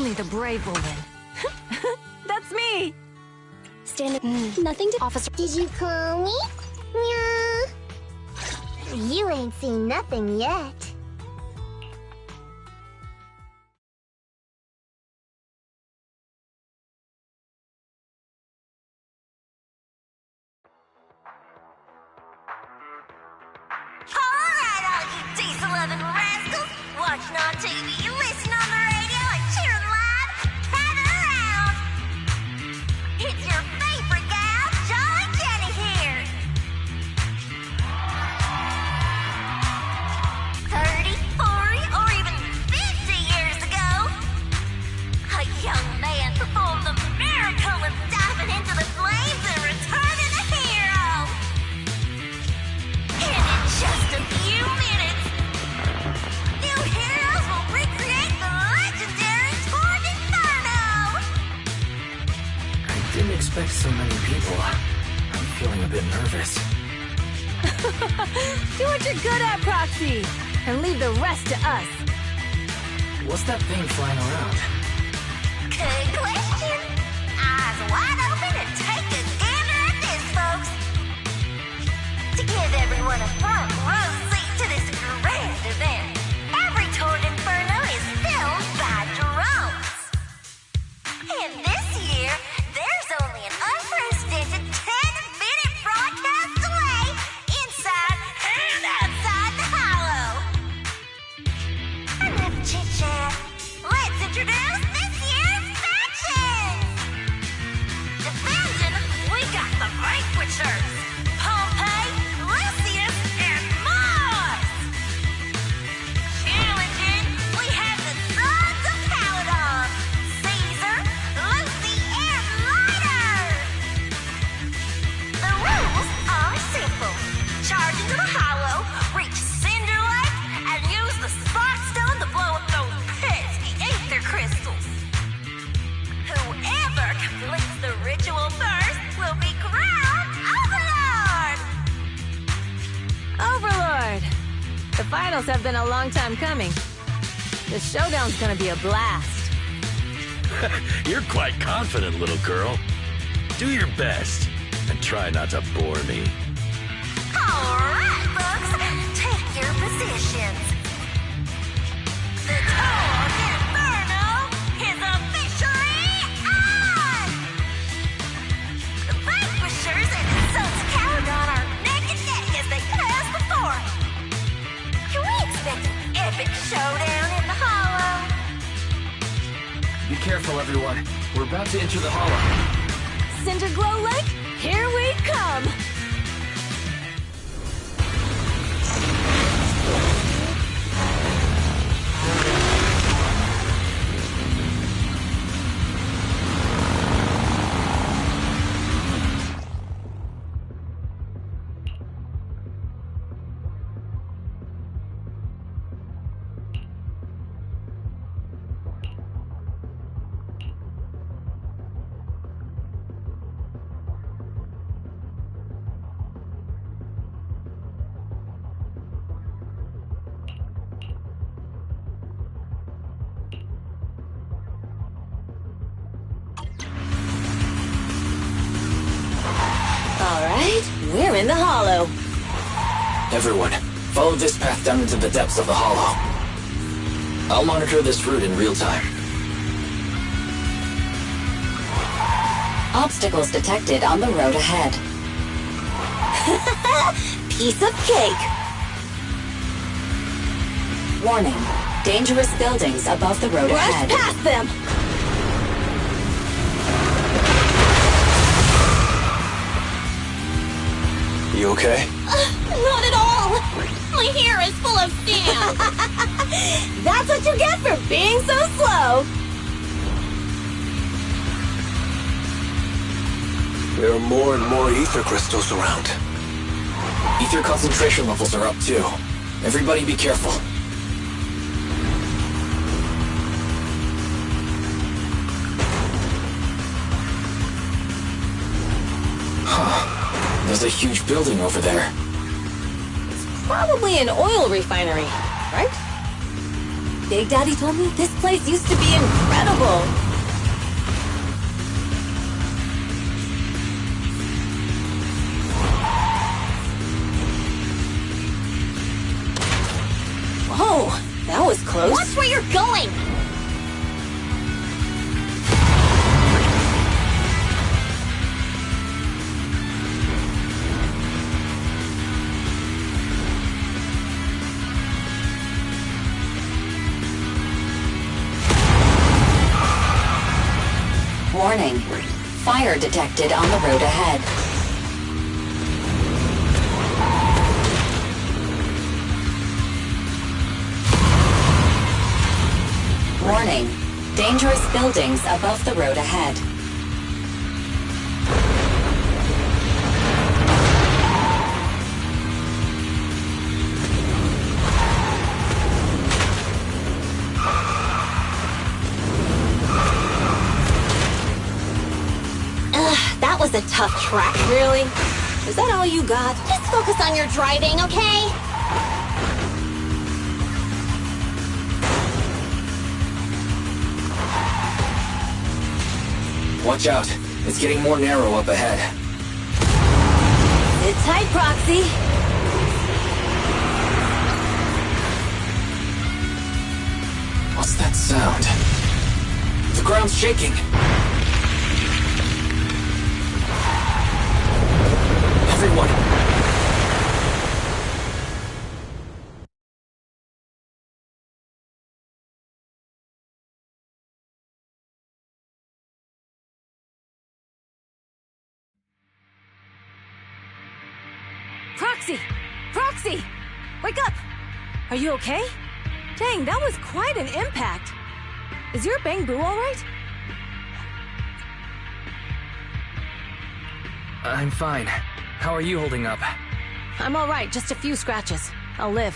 Only the brave will win. That's me! Nothing to officer. Did you call me? Yeah. You ain't seen nothing yet. Alright, all you diesel-loving rascals! Watching on TV, listen on the radio, and cheering live! Gather around! It's your favorite gal, Jolly Jenny here! 30, 40, or even 50 years ago, a young man performed the miracle of diving into the flames and returning a hero! And in just a few minutes, new heroes will recreate the legendary Torn Inferno! I didn't expect so many people. I'm feeling a bit nervous. Do what you're good at, Proxy! And leave the rest to us. What's that thing flying around? Good question. Eyes wide open and take a gander at this, folks. To give everyone a front row seat to this grand event, every Torn Inferno is filmed by drones. And this year, there's only an unprecedented 10-minute broadcast delay inside and outside the hollow. Enough chit-chat. Let's introduce this year's factions. Defending, we got the Vanquishers, Pompey, Lucius, and Mars. Challenging, we have the Sons of Paladon, Caesar, Lucy, and Lighter. The rules are simple. Charge into the hollow, reach Cinder Lake, and use the Spark Stone to blow up those pesky ether crystals. Whoever completes the ritual first will be crowned Overlord! Overlord! The finals have been a long time coming. The showdown's gonna be a blast. You're quite confident, little girl. Do your best, and try not to bore me. Alright, folks, take your positions. The Torn Inferno is officially on! The Vanquishers and the Sons of Paladon are neck and neck as they pass the fort. Can we expect an epic showdown in the hollow? Be careful, everyone. We're about to enter the hollow. Cinder Glow Lake, here we come! Alright, we're in the hollow. Everyone, follow this path down into the depths of the hollow. I'll monitor this route in real time. Obstacles detected on the road ahead. Piece of cake! Warning. Dangerous buildings above the road Rush ahead. past them! You okay? Not at all! My hair is full of sand! That's what you get for being so slow! There are more and more ether crystals around. Ether concentration levels are up too. Everybody be careful. Huh. There's a huge building over there. Probably an oil refinery, right? Big Daddy told me this place used to be incredible. Whoa, that was close. Watch where you're going! Warning. Fire detected on the road ahead. Warning. Dangerous buildings above the road ahead. That was a tough track. Really? Is that all you got? Just focus on your driving, okay? Watch out. It's getting more narrow up ahead. Sit tight, Proxy. What's that sound? The ground's shaking. Everyone! Proxy! Proxy! Wake up! Are you okay? Dang, that was quite an impact. Is your bang boo alright? I'm fine. How are you holding up? I'm alright, just a few scratches. I'll live.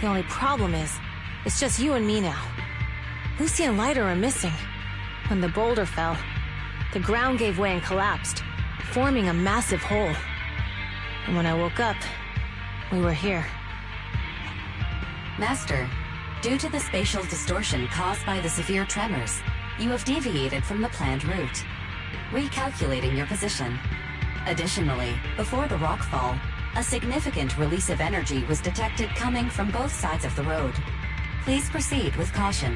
The only problem is, it's just you and me now. Lucy and Lighter are missing. When the boulder fell, the ground gave way and collapsed, forming a massive hole. And when I woke up, we were here. Master, due to the spatial distortion caused by the severe tremors, you have deviated from the planned route. Recalculating your position. Additionally, before the rockfall, a significant release of energy was detected coming from both sides of the road. Please proceed with caution.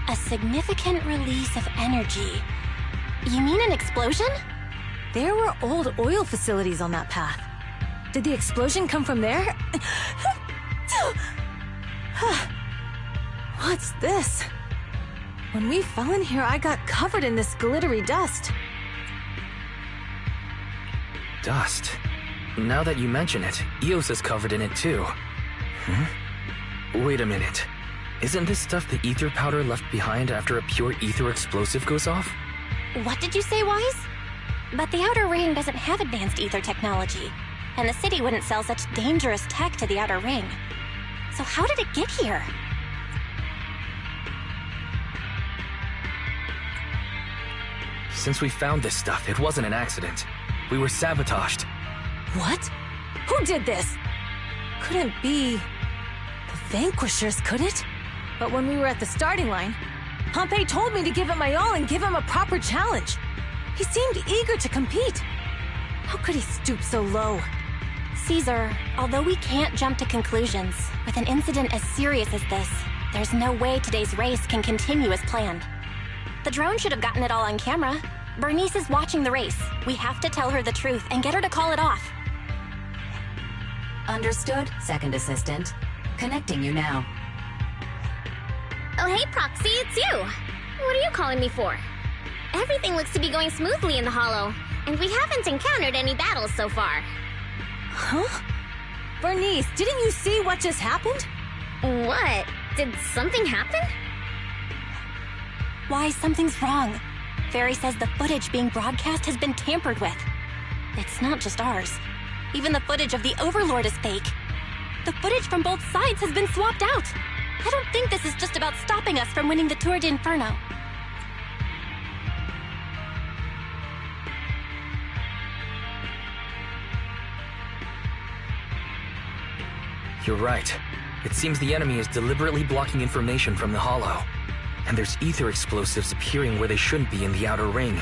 A significant release of energy. You mean an explosion? There were old oil facilities on that path. Did the explosion come from there? What's this? When we fell in here, I got covered in this glittery dust. Dust. Now that you mention it, Eos is covered in it too. Wait a minute. Isn't this stuff the ether powder left behind after a pure ether explosive goes off? What did you say, Wise? But the Outer Ring doesn't have advanced ether technology, and the city wouldn't sell such dangerous tech to the Outer Ring. So how did it get here? Since we found this stuff, it wasn't an accident. We were sabotaged. What? Who did this? Couldn't be the Vanquishers, could it? But when we were at the starting line, Pompey told me to give it my all and give him a proper challenge. He seemed eager to compete. How could he stoop so low? Caesar, although we can't jump to conclusions, with an incident as serious as this, there's no way today's race can continue as planned. The drone should have gotten it all on camera. Bernice is watching the race. We have to tell her the truth and get her to call it off. Understood, Second Assistant. Connecting you now. Oh, hey, Proxy, it's you. What are you calling me for? Everything looks to be going smoothly in the Hollow, and we haven't encountered any battles so far. Huh? Bernice, didn't you see what just happened? What? Did something happen? Why, something's wrong. Fairy says the footage being broadcast has been tampered with. It's not just ours. Even the footage of the Overlord is fake. The footage from both sides has been swapped out. I don't think this is just about stopping us from winning the Tour d'Inferno. You're right. It seems the enemy is deliberately blocking information from the Hollow. And there's ether explosives appearing where they shouldn't be in the outer ring.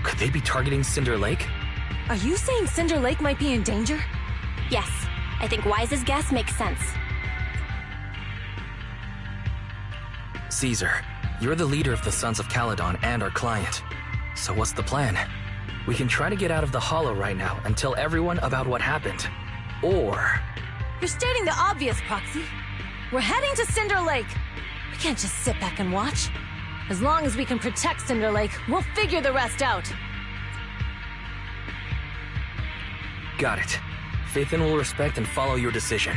Could they be targeting Cinder Lake? Are you saying Cinder Lake might be in danger? Yes, I think Wise's guess makes sense. Caesar, you're the leader of the Sons of Caledon and our client. So what's the plan? We can try to get out of the Hollow right now and tell everyone about what happened. Or... You're stating the obvious, Proxy. We're heading to Cinder Lake. We can't just sit back and watch. As long as we can protect Cinder Lake, we'll figure the rest out. Got it. Phaethon will respect and follow your decision.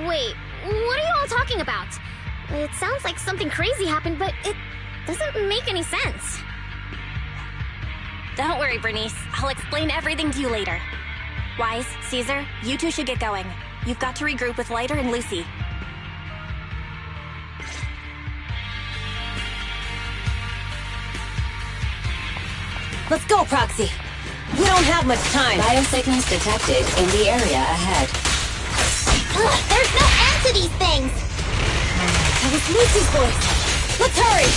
Wait. What are you all talking about? It sounds like something crazy happened, but it doesn't make any sense. Don't worry, Bernice. I'll explain everything to you later. Wise, Caesar, you two should get going. You've got to regroup with Lighter and Lucy. Let's go, Proxy. We don't have much time. Biosignals detected in the area ahead. There's no end to these things! That was Lucy's voice. Let's hurry!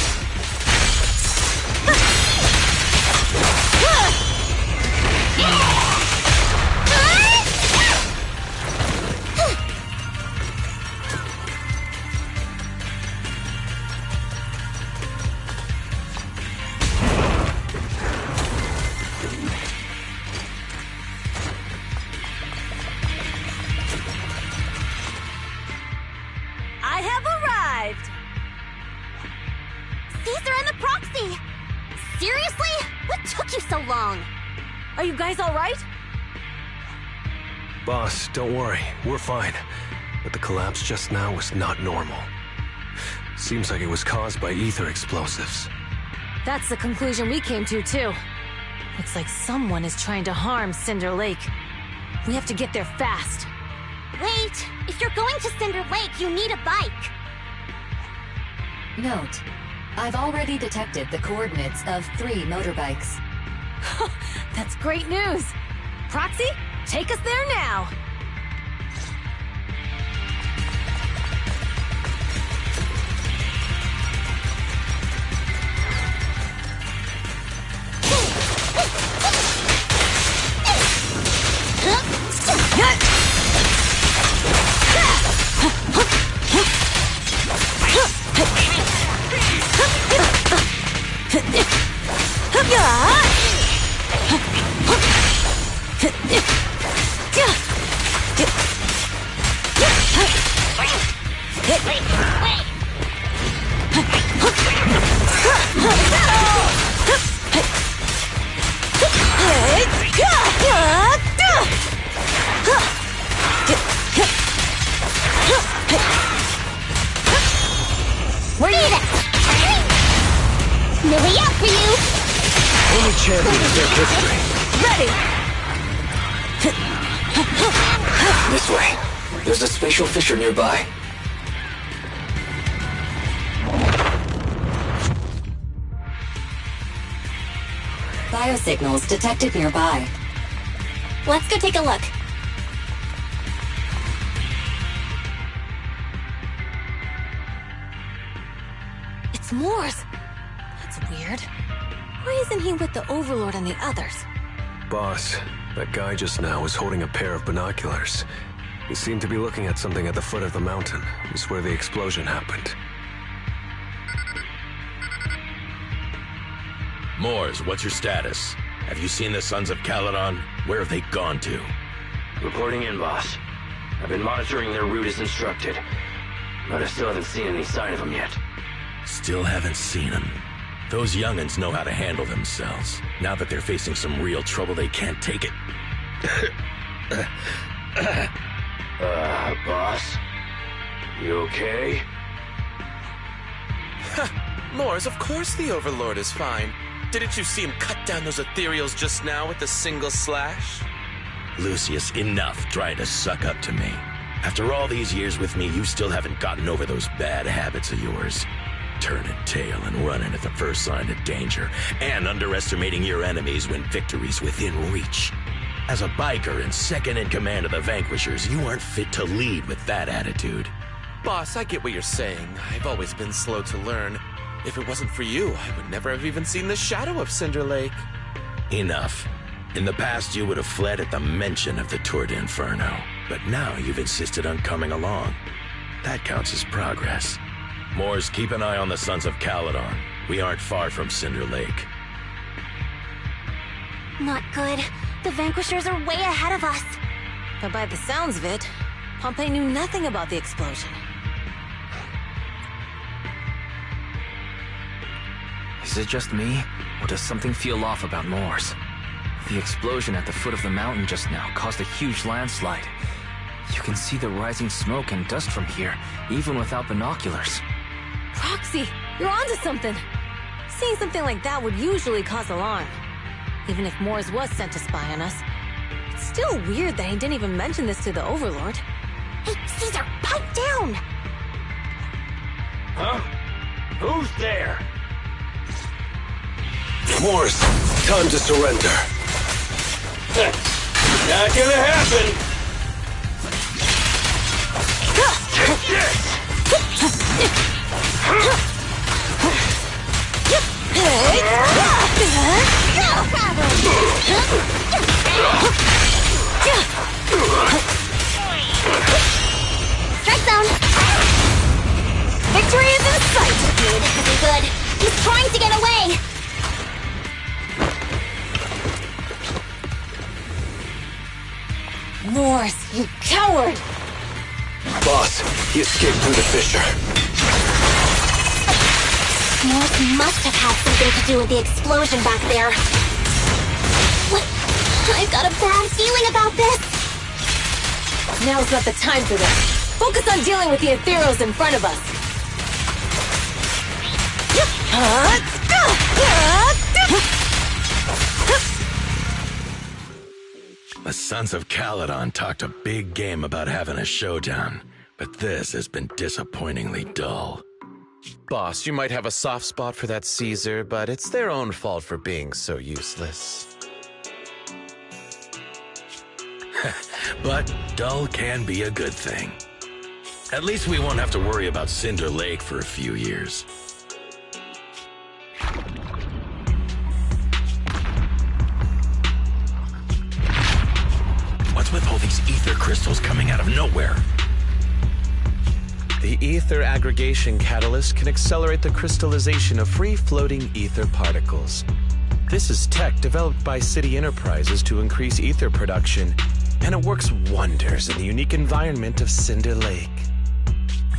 I have arrived! Caesar and the Proxy! Seriously? What took you so long? Are you guys all right? Boss, don't worry. We're fine. But the collapse just now was not normal. Seems like it was caused by ether explosives. That's the conclusion we came to, too. Looks like someone is trying to harm Cinder Lake. We have to get there fast. Wait! If you're going to Cinder Lake, you need a bike! Note, I've already detected the coordinates of 3 motorbikes. That's great news! Proxy, take us there now! Where you at? No way out for you! Only champion in their history. Ready! This way. There's a spatial fissure nearby. Biosignals detected nearby. Let's go take a look. It's Morse! That's weird. Why isn't he with the Overlord and the others? Boss, that guy just now was holding a pair of binoculars. He seemed to be looking at something at the foot of the mountain. It's where the explosion happened. Moors, what's your status? Have you seen the Sons of Caledon? Where have they gone to? Reporting in, boss. I've been monitoring their route as instructed, but I still haven't seen any sign of them yet. Still haven't seen them. Those young'uns know how to handle themselves. Now that they're facing some real trouble, they can't take it. Boss? You okay? Moors, of course the Overlord is fine. Didn't you see him cut down those ethereals just now with a single slash? Lucius, enough trying to suck up to me. After all these years with me, you still haven't gotten over those bad habits of yours. Turning tail and running at the first sign of danger, and underestimating your enemies when victory's within reach. As a biker and second in command of the Vanquishers, you aren't fit to lead with that attitude. Boss, I get what you're saying. I've always been slow to learn. If it wasn't for you, I would never have even seen the shadow of Cinder Lake. Enough. In the past, you would have fled at the mention of the Tour d'Inferno, but now you've insisted on coming along. That counts as progress. Moors, keep an eye on the Sons of Caledon. We aren't far from Cinder Lake. Not good. The Vanquishers are way ahead of us. But by the sounds of it, Pompey knew nothing about the explosion. Is it just me, or does something feel off about Moors? The explosion at the foot of the mountain just now caused a huge landslide. You can see the rising smoke and dust from here, even without binoculars. Proxy, you're onto something. Seeing something like that would usually cause alarm. Even if Moors was sent to spy on us, it's still weird that he didn't even mention this to the Overlord. Hey, Caesar, pipe down! Huh? Who's there? Moors, time to surrender. Not gonna happen! Strike zone! Victory is in sight! Good, good. He's trying to get away! Moors, you coward! Boss, he escaped through the fissure. Moors must have had something to do with the explosion back there. What? I've got a bad feeling about this! Now's not the time for this. Focus on dealing with the Ethereals in front of us. The Sons of Caledon talked a big game about having a showdown, but this has been disappointingly dull. Boss, you might have a soft spot for that Caesar, but it's their own fault for being so useless. But dull can be a good thing. At least we won't have to worry about Cinder Lake for a few years. What's with all these ether crystals coming out of nowhere? The ether aggregation catalyst can accelerate the crystallization of free-floating ether particles. This is tech developed by City Enterprises to increase ether production, and it works wonders in the unique environment of Cinder Lake.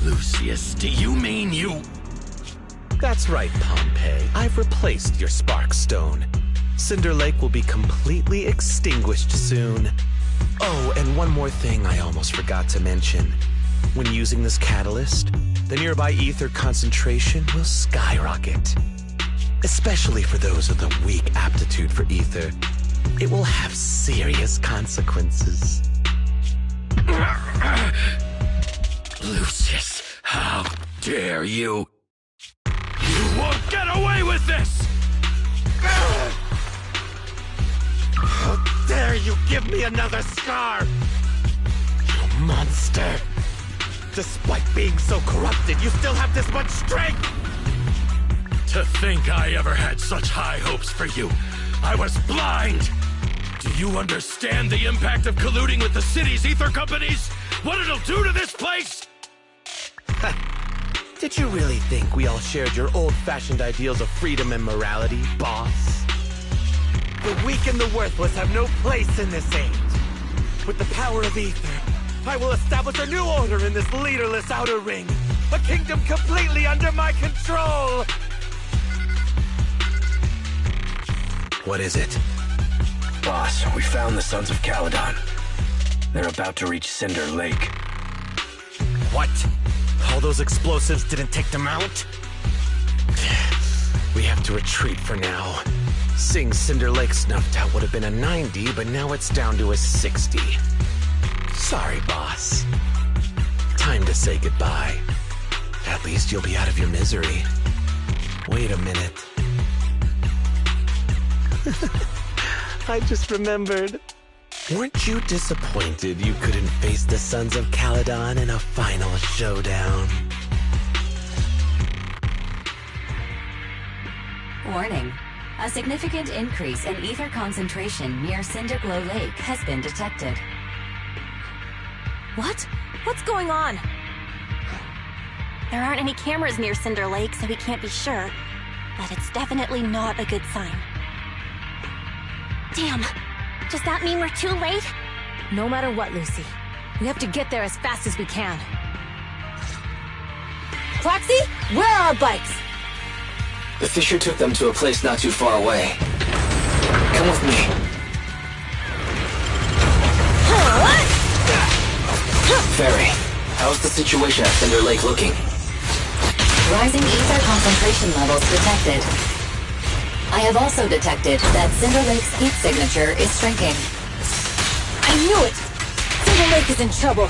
Lucius, do you mean you... That's right, Pompey. I've replaced your Spark Stone. Cinder Lake will be completely extinguished soon. Oh, and one more thing I almost forgot to mention. When using this catalyst, the nearby ether concentration will skyrocket. Especially for those with a weak aptitude for ether, it will have serious consequences. Lucius, how dare you? You won't get away with this! How dare you give me another scar! You monster! Despite being so corrupted, you still have this much strength! To think I ever had such high hopes for you. I was blind! Do you understand the impact of colluding with the city's ether companies? What it'll do to this place? Did you really think we all shared your old-fashioned ideals of freedom and morality, boss? The weak and the worthless have no place in this age. With the power of ether, I will establish a new order in this leaderless outer ring. A kingdom completely under my control! What is it? Boss, we found the Sons of Caledon. They're about to reach Cinder Lake. What? All those explosives didn't take them out? We have to retreat for now. Seeing Cinder Lake snuffed out would have been a 90, but now it's down to a 60. Sorry, boss. Time to say goodbye. At least you'll be out of your misery. Wait a minute. I just remembered. Weren't you disappointed you couldn't face the Sons of Caledon in a final showdown? Warning. A significant increase in ether concentration near Cinderglow Lake has been detected. What? What's going on? There aren't any cameras near Cinder Lake, so we can't be sure. But it's definitely not a good sign. Damn. Does that mean we're too late? No matter what, Lucy. We have to get there as fast as we can. Proxy, where are our bikes? The Fisher took them to a place not too far away. Come with me. Fairy, how's the situation at Cinder Lake looking? Rising ether concentration levels detected. I have also detected that Cinder Lake's heat signature is shrinking. I knew it! Cinder Lake is in trouble.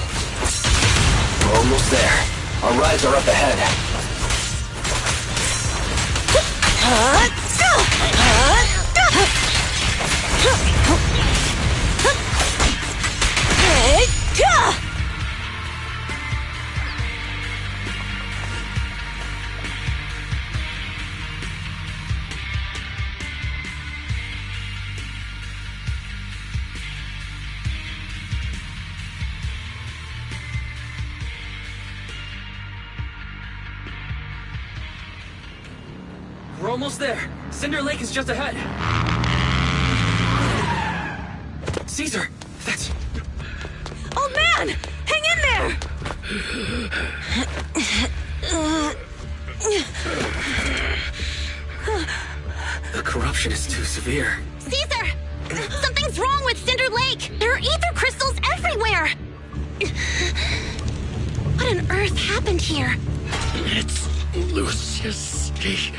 We're almost there. Our rides are up ahead. We're almost there. Cinder Lake is just ahead. Caesar, that's... Oh man! Hang in there! The corruption is too severe. Caesar! Something's wrong with Cinder Lake! There are ether crystals everywhere! What on earth happened here? It's Lucius. He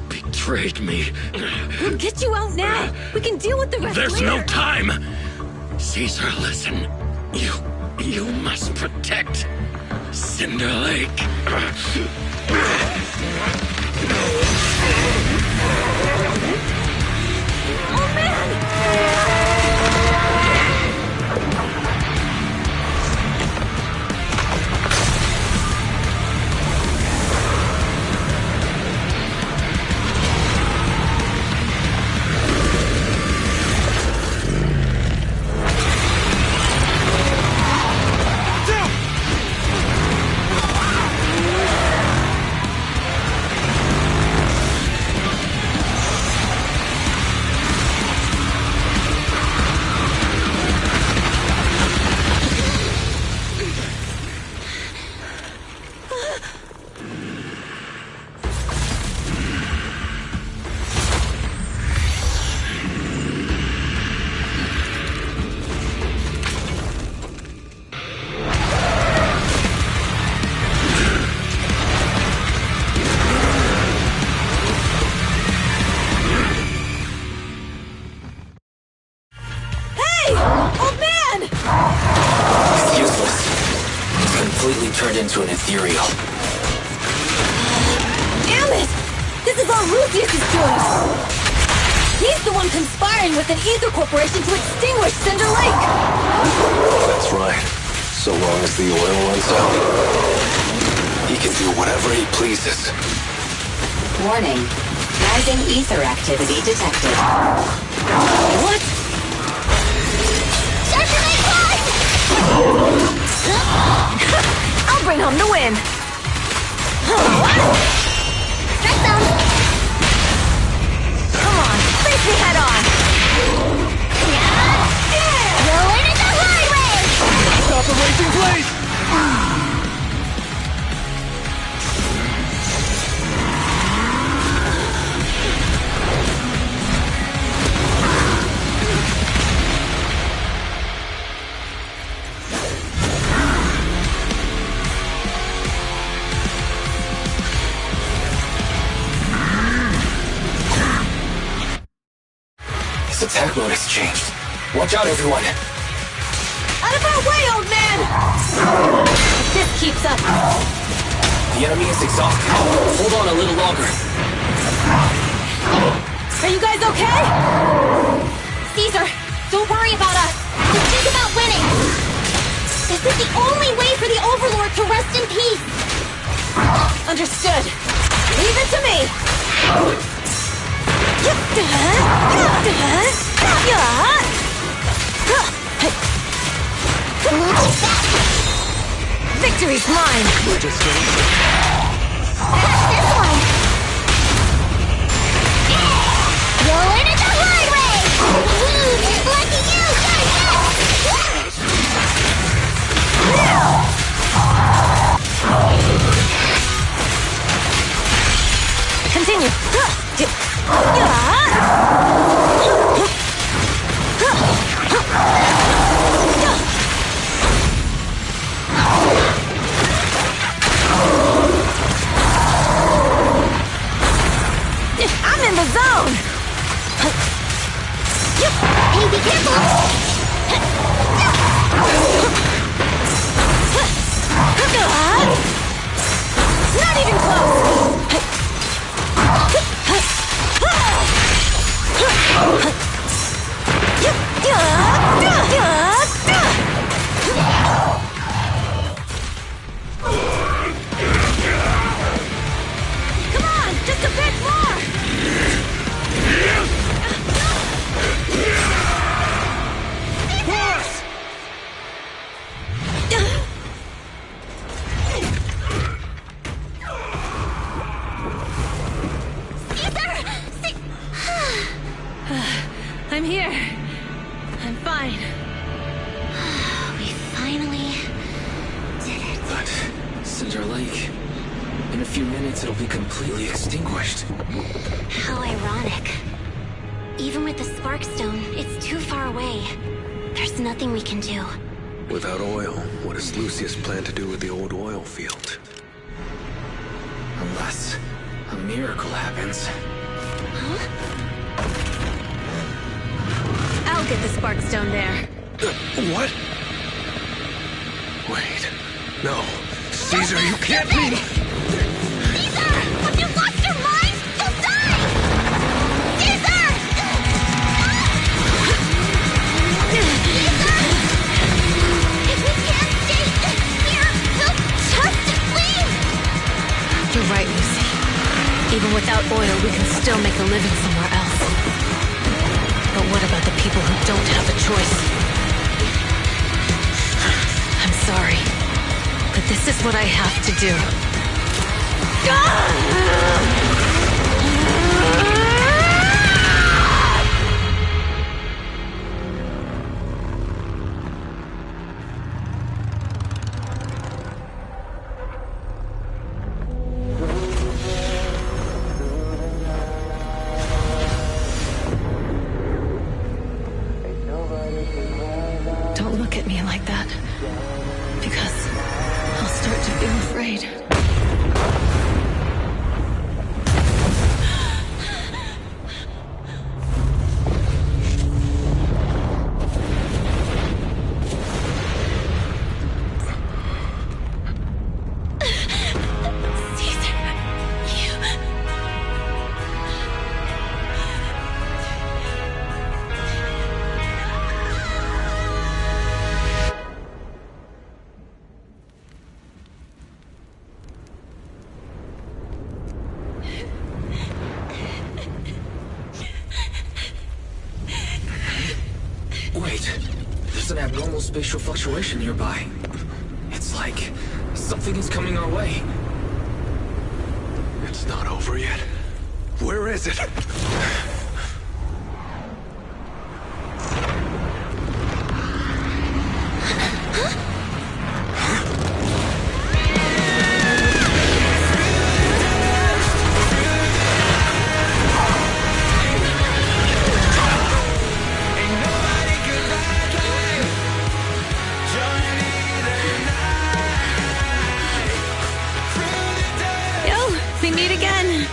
betrayed me. We'll get you out now. We can deal with the rest There's later. no time. Caesar, listen. You must protect Cinder Lake. Oh man! Turned into an ethereal. Damn it! This is all Lucius is doing! He's the one conspiring with an ether corporation to extinguish Cinder Lake! That's right. So long as the oil runs out, he can do whatever he pleases. Warning. Rising ether activity detected. What? I'll bring home the win! Strike them! Come on, face me head on! Rolling in the highway! Stop the racing, please! His attack mode has changed. Watch out, everyone! Out of our way, old man! If this keeps up... The enemy is exhausted. Hold on a little longer. Are you guys okay? Caesar, don't worry about us. Understood. Leave it to me. Victory's mine. We're just getting started. That's this one! You'll learn it the hard way! Lucky you! Continue. I'm in the zone. Hey, be careful! Not even close. Come on, just a bit more. I'm here. I'm fine. We finally did it. But Cinder Lake, in a few minutes it'll be completely extinguished. How ironic. Even with the Sparkstone, it's too far away. There's nothing we can do. Without oil, what does Lucius plan to do with the old oil field? Unless a miracle happens. I'll get the Sparkstone there. What? Wait. No. Caesar, you can't be... Caesar! Have you lost your mind? You'll die! Caesar! Caesar! If we can't stay here, we'll just leave! You're right, Lucy. Even without oil, we can still make a living somewhere else. But what about the people who don't have a choice? I'm sorry, but this is what I have to do. Don't look at me like that, because I'll start to feel afraid. Wait, there's an abnormal spatial fluctuation nearby. It's like something is coming our way. It's not over yet. Where is it? Yo, we meet again.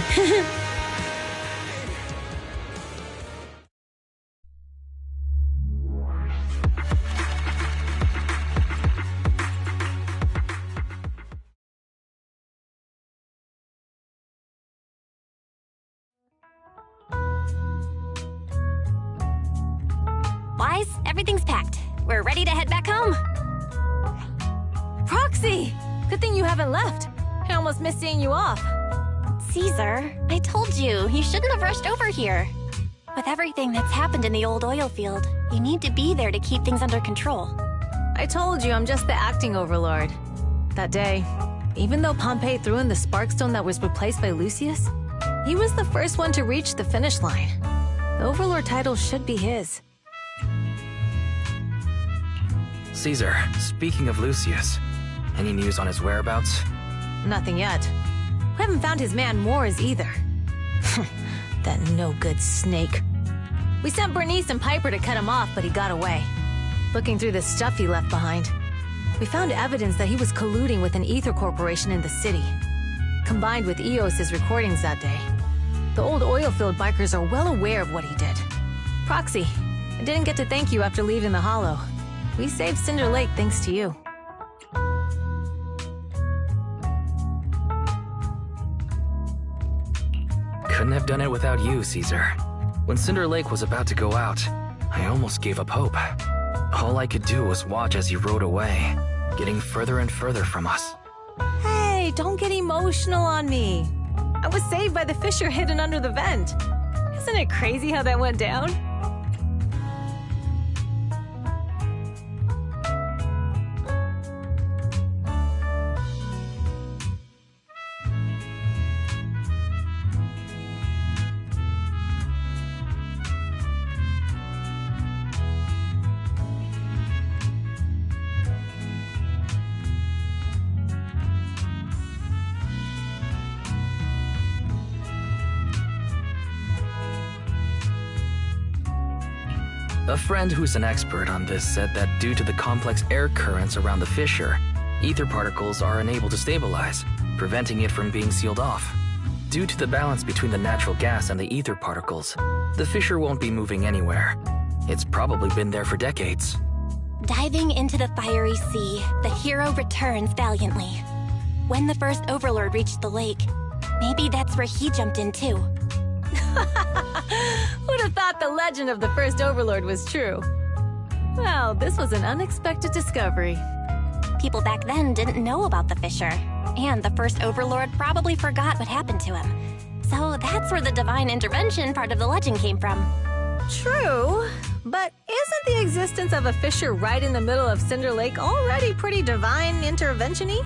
Wise, everything's packed. We're ready to head back home. Proxy! Good thing you haven't left. I almost missed seeing you off. Caesar, I told you, you shouldn't have rushed over here. With everything that's happened in the old oil field, you need to be there to keep things under control. I told you I'm just the acting overlord. That day, even though Pompey threw in the Sparkstone that was replaced by Lucius, he was the first one to reach the finish line. The overlord title should be his. Caesar, speaking of Lucius, any news on his whereabouts? Nothing yet. We haven't found his man Mors either. That no-good snake. We sent Bernice and Piper to cut him off, but he got away. Looking through the stuff he left behind, we found evidence that he was colluding with an ether corporation in the city. Combined with Eos's recordings that day, the old oilfield bikers are well aware of what he did. Proxy, I didn't get to thank you after leaving the Hollow. We saved Cinder Lake thanks to you. Couldn't have done it without you, Caesar. When Cinder Lake was about to go out, I almost gave up hope. All I could do was watch as he rode away, getting further and further from us. Hey, don't get emotional on me. I was saved by the fissure hidden under the vent. Isn't it crazy how that went down? A friend who's an expert on this said that due to the complex air currents around the fissure, ether particles are unable to stabilize, preventing it from being sealed off. Due to the balance between the natural gas and the ether particles, the fissure won't be moving anywhere. It's probably been there for decades. Diving into the fiery sea, the hero returns valiantly. When the first overlord reached the lake, maybe that's where he jumped in too. Who'd have thought the legend of the first overlord was true? Well, this was an unexpected discovery. People back then didn't know about the fissure, and the first overlord probably forgot what happened to him. So that's where the divine intervention part of the legend came from. True, but isn't the existence of a fissure right in the middle of Cinder Lake already pretty divine intervention-y?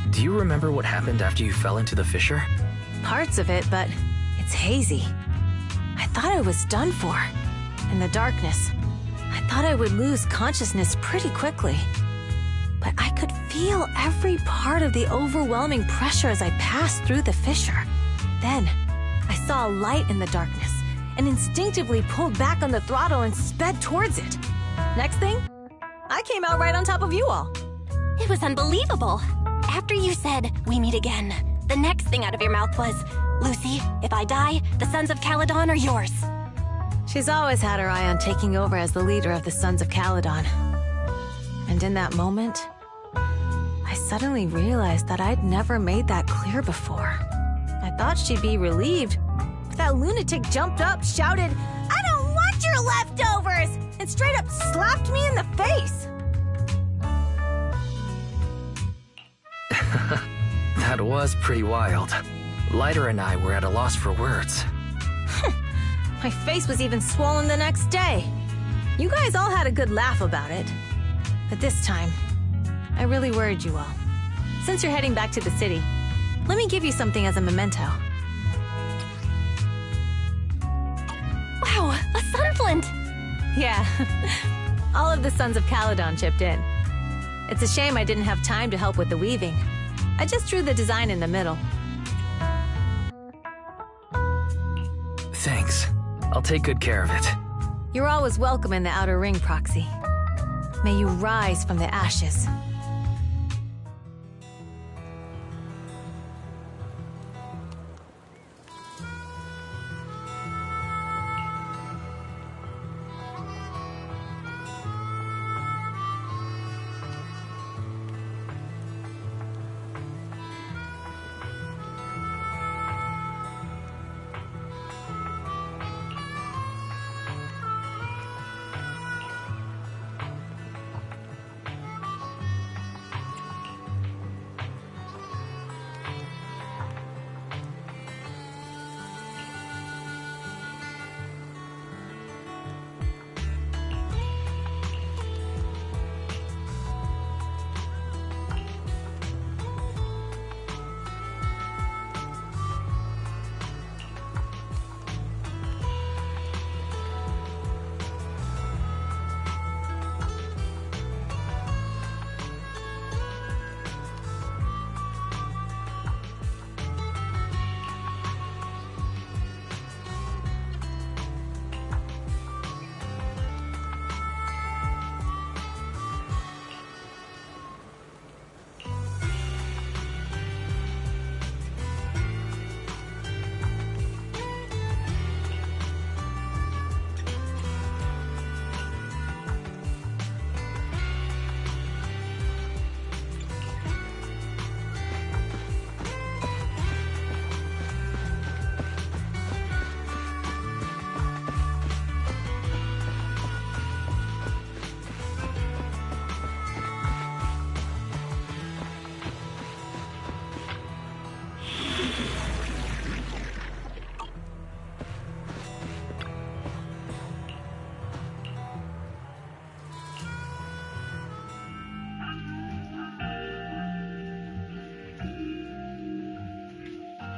Do you remember what happened after you fell into the fissure? Parts of it, but it's hazy. I thought I was done for. In the darkness, I thought I would lose consciousness pretty quickly. But I could feel every part of the overwhelming pressure as I passed through the fissure. Then, I saw a light in the darkness and instinctively pulled back on the throttle and sped towards it. Next thing, I came out right on top of you all. It was unbelievable. After you said, "We meet again," the next thing out of your mouth was, "Lucy, if I die, the Sons of Caledon are yours." She's always had her eye on taking over as the leader of the Sons of Caledon. And in that moment, I suddenly realized that I'd never made that clear before. I thought she'd be relieved, but that lunatic jumped up, shouted, "I don't want your leftovers!" and straight up slapped me in the face. That was pretty wild. Lighter and I were at a loss for words. My face was even swollen the next day. You guys all had a good laugh about it. But this time, I really worried you all. Since you're heading back to the city, let me give you something as a memento. Wow, a sunflint! Yeah, all of the Sons of Caledon chipped in. It's a shame I didn't have time to help with the weaving. I just drew the design in the middle. Thanks. I'll take good care of it. You're always welcome in the Outer Ring, Proxy. May you rise from the ashes.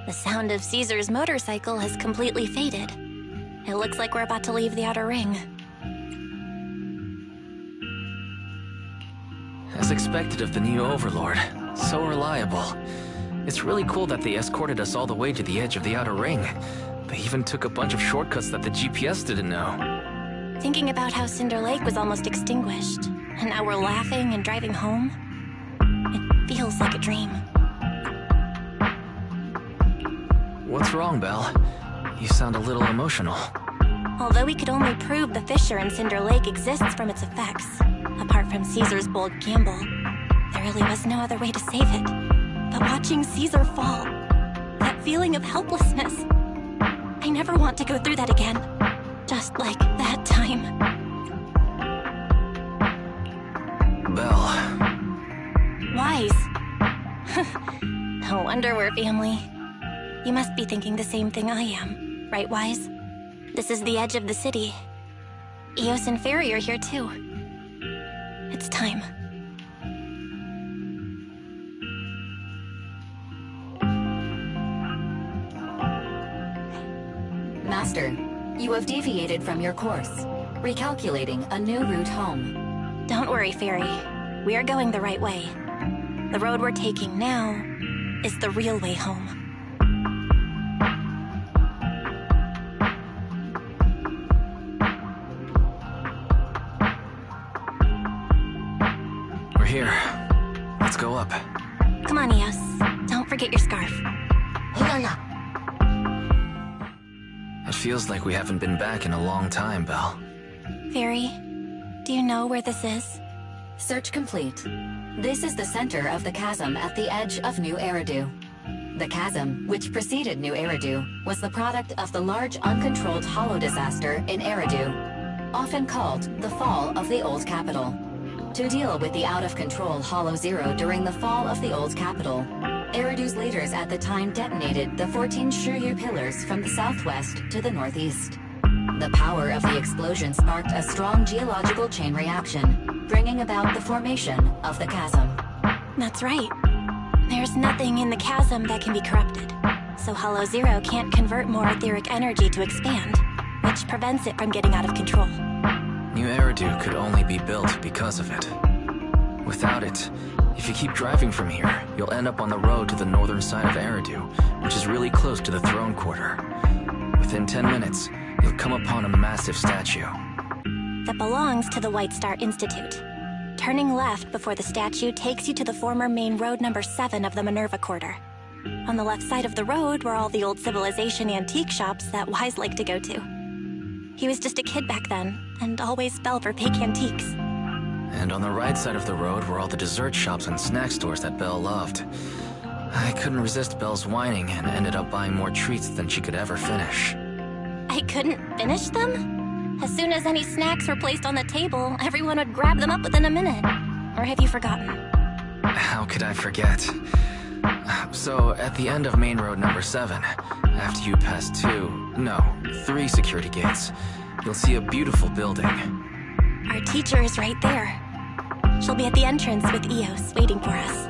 The sound of Caesar's motorcycle has completely faded. It looks like we're about to leave the outer ring. As expected of the new Overlord. So reliable. It's really cool that they escorted us all the way to the edge of the outer ring. They even took a bunch of shortcuts that the GPS didn't know. Thinking about how Cinder Lake was almost extinguished, and now we're laughing and driving home, it feels like a dream. What's wrong, Belle? You sound a little emotional. Although we could only prove the fissure in Cinder Lake exists from its effects, apart from Caesar's bold gamble, there really was no other way to save it. But watching Caesar fall, that feeling of helplessness, I never want to go through that again. Just like that time. Belle. Wise. No wonder we're family. You must be thinking the same thing I am, right, Wise? This is the edge of the city. Eos and Fairy are here too. It's time. Master, you have deviated from your course, recalculating a new route home. Don't worry, Fairy. We are going the right way. The road we're taking now is the real way home. We're here. Let's go up. Come on, Eos. Don't forget your scarf. It feels like we haven't been back in a long time, Belle. Fairy, do you know where this is? Search complete. This is the center of the chasm at the edge of New Eridu. The chasm, which preceded New Eridu, was the product of the large uncontrolled hollow disaster in Eridu, often called the fall of the Old Capital. To deal with the out-of-control Hollow Zero during the fall of the Old Capital, Eridu's leaders at the time detonated the 14 Shiryu pillars from the southwest to the northeast. The power of the explosion sparked a strong geological chain reaction, bringing about the formation of the chasm. That's right. There's nothing in the chasm that can be corrupted, so Hollow Zero can't convert more etheric energy to expand, which prevents it from getting out of control. New Eridu could only be built because of it. Without it, if you keep driving from here, you'll end up on the road to the northern side of Eridu, which is really close to the throne quarter. Within 10 minutes, you'll come upon a massive statue. That belongs to the White Star Institute. Turning left before the statue takes you to the former main road number 7 of the Minerva Quarter. On the left side of the road were all the old civilization antique shops that Wise liked to go to. He was just a kid back then, and always fell for fake antiques. And on the right side of the road were all the dessert shops and snack stores that Belle loved. I couldn't resist Belle's whining and ended up buying more treats than she could ever finish. I couldn't finish them? As soon as any snacks were placed on the table, everyone would grab them up within a minute. Or have you forgotten? How could I forget? So, at the end of main road number 7, after you pass 3 security gates, you'll see a beautiful building. Our teacher is right there. She'll be at the entrance with Eos, waiting for us.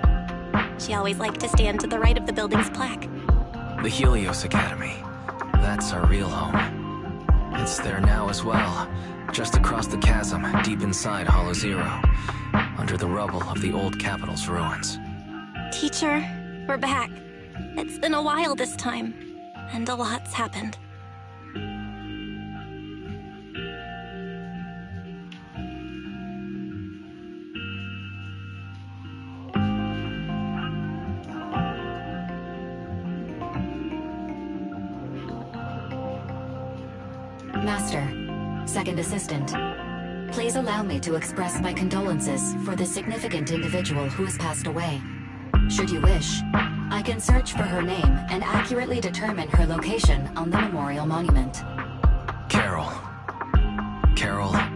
She always liked to stand to the right of the building's plaque. The Helios Academy. That's our real home. It's there now as well, just across the chasm, deep inside Hollow Zero, under the rubble of the old capital's ruins. Teacher, we're back. It's been a while this time, and a lot's happened. Master, Second Assistant, please allow me to express my condolences for the significant individual who has passed away. Should you wish, I can search for her name and accurately determine her location on the memorial monument. Carol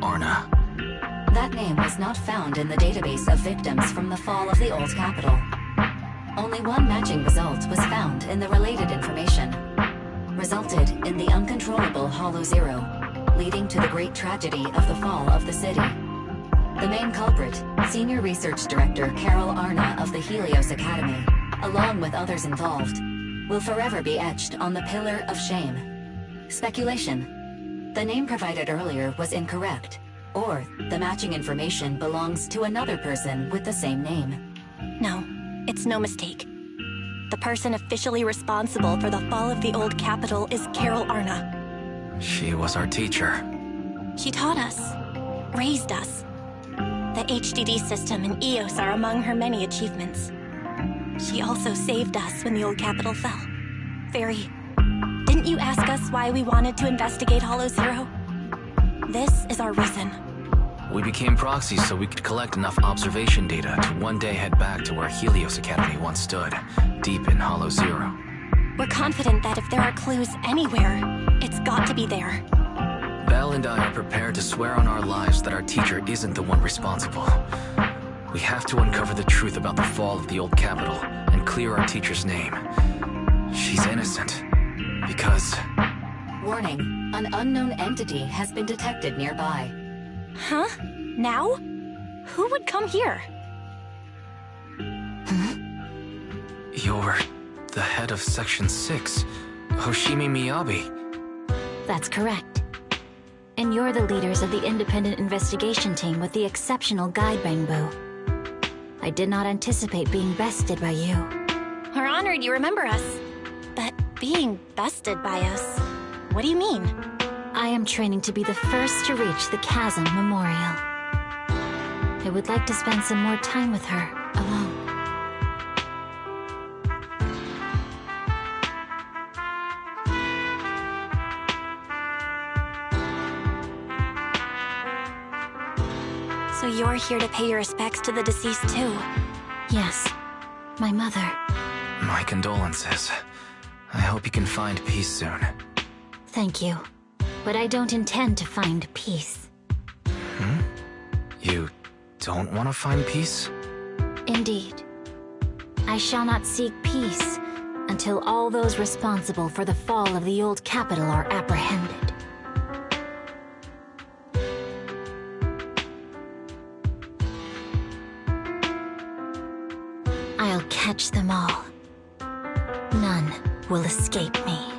Arna. That name was not found in the database of victims from the fall of the Old Capital. Only one matching result was found in the related information. Resulted in the uncontrollable Hollow Zero, leading to the great tragedy of the fall of the city. The main culprit, Senior Research Director Carol Arna of the Helios Academy, along with others involved, will forever be etched on the Pillar of Shame. Speculation. The name provided earlier was incorrect, or the matching information belongs to another person with the same name. No, it's no mistake. The person officially responsible for the fall of the old capital is Carol Arna. She was our teacher. She taught us, raised us. The HDD system and EOS are among her many achievements. She also saved us when the old capital fell. Fairy, didn't you ask us why we wanted to investigate Hollow Zero? This is our reason. We became proxies so we could collect enough observation data to one day head back to where Helios Academy once stood, deep in Hollow Zero. We're confident that if there are clues anywhere, it's got to be there. Belle and I are prepared to swear on our lives that our teacher isn't the one responsible. We have to uncover the truth about the fall of the old capital and clear our teacher's name. She's innocent. Because... Warning. An unknown entity has been detected nearby. Huh? Now? Who would come here? You're the head of Section 6, Hoshimi Miyabi. That's correct. And you're the leaders of the independent investigation team with the exceptional guide Bangbo. I did not anticipate being bested by you. We're honored you remember us. But being bested by us, what do you mean? I am training to be the first to reach the Chasm Memorial. I would like to spend some more time with her, alone. So you're here to pay your respects to the deceased too? Yes, my mother. My condolences. I hope you can find peace soon. Thank you. But I don't intend to find peace. You don't want to find peace? Indeed. I shall not seek peace until all those responsible for the fall of the old capital are apprehended. I'll catch them all. None will escape me.